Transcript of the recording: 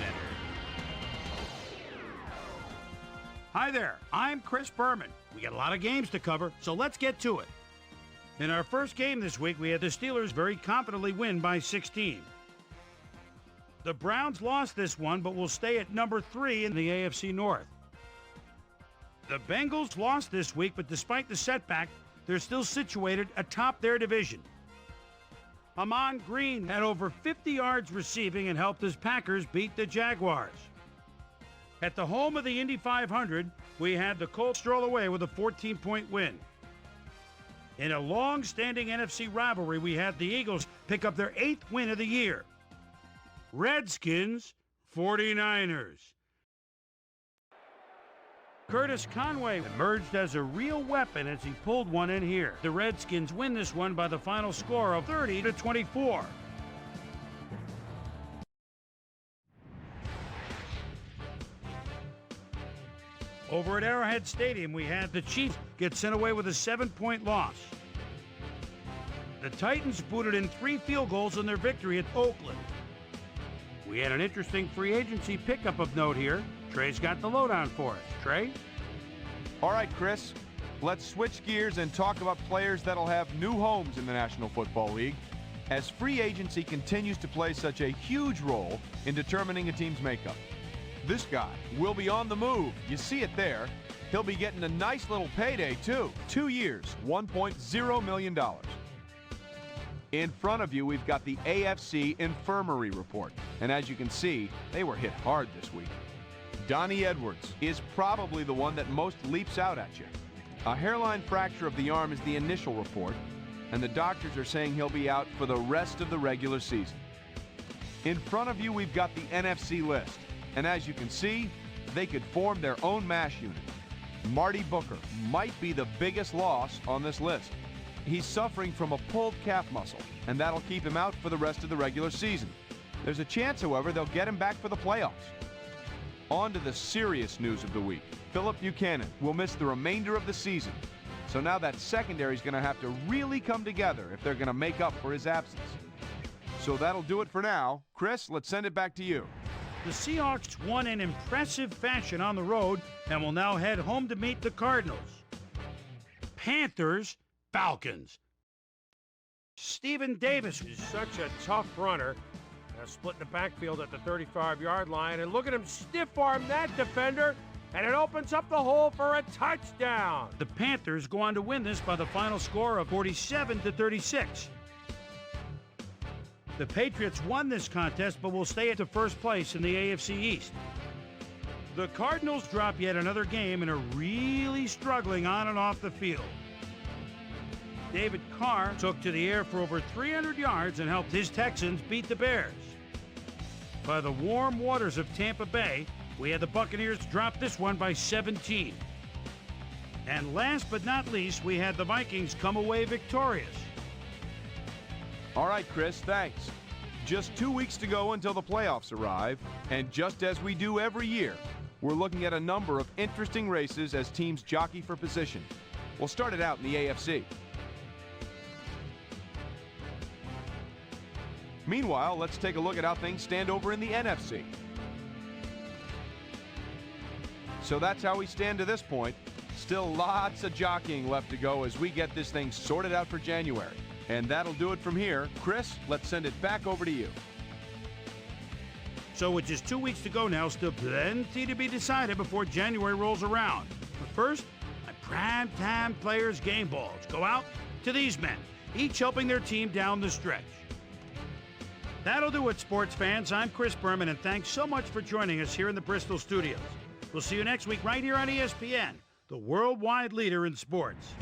Center. Hi there, I'm Chris Berman. We got a lot of games to cover, so let's get to it. In our first game this week, we had the Steelers very confidently win by 16. The Browns lost this one, but will stay at number 3 in the AFC North. The Bengals lost this week, but despite the setback, they're still situated atop their division. Amon Green had over 50 yards receiving and helped his Packers beat the Jaguars. At the home of the Indy 500, we had the Colts stroll away with a 14-point win. In a long-standing NFC rivalry, we had the Eagles pick up their 8th win of the year. Redskins, 49ers. Curtis Conway emerged as a real weapon as he pulled one in here. The Redskins win this one by the final score of 30-24. Over at Arrowhead Stadium, we had the Chiefs get sent away with a 7-point loss. The Titans booted in 3 field goals in their victory at Oakland. We had an interesting free agency pickup of note here. Trey's got the lowdown for us. Trey? All right, Chris. Let's switch gears and talk about players that'll have new homes in the National Football League, as free agency continues to play such a huge role in determining a team's makeup. This guy will be on the move. You see it there. He'll be getting a nice little payday, too. 2 years, $1.0 million. In front of you, we've got the AFC Infirmary Report. And as you can see, they were hit hard this week. Donnie Edwards is probably the one that most leaps out at you. A hairline fracture of the arm is the initial report, and the doctors are saying he'll be out for the rest of the regular season. In front of you, we've got the NFC list. And as you can see, they could form their own MASH unit. Marty Booker might be the biggest loss on this list. He's suffering from a pulled calf muscle, and that'll keep him out for the rest of the regular season. There's a chance, however, they'll get him back for the playoffs. On to the serious news of the week. Phillip Buchanan will miss the remainder of the season. So now that secondary is going to have to really come together if they're going to make up for his absence. So that'll do it for now. Chris, let's send it back to you. The Seahawks won in impressive fashion on the road and will now head home to meet the Cardinals. Panthers, Falcons. Stephen Davis is such a tough runner. Split in the backfield at the 35-yard line, and look at him stiff-arm that defender, and it opens up the hole for a touchdown. The Panthers go on to win this by the final score of 47-36. The Patriots won this contest, but will stay at the first place in the AFC East. The Cardinals drop yet another game and are really struggling on and off the field. David Carr took to the air for over 300 yards and helped his Texans beat the Bears. By the warm waters of Tampa Bay, we had the Buccaneers drop this one by 17. And last but not least, we had the Vikings come away victorious. All right, Chris, thanks. Just 2 weeks to go until the playoffs arrive, and just as we do every year, we're looking at a number of interesting races as teams jockey for position. We'll start it out in the AFC. Meanwhile, let's take a look at how things stand over in the NFC. So that's how we stand to this point. Still lots of jockeying left to go as we get this thing sorted out for January. And that'll do it from here. Chris, let's send it back over to you. So with just 2 weeks to go now, still plenty to be decided before January rolls around. But first, my primetime players' game balls go out to these men, each helping their team down the stretch. That'll do it, sports fans. I'm Chris Berman, and thanks so much for joining us here in the Bristol studios. We'll see you next week right here on ESPN, the worldwide leader in sports.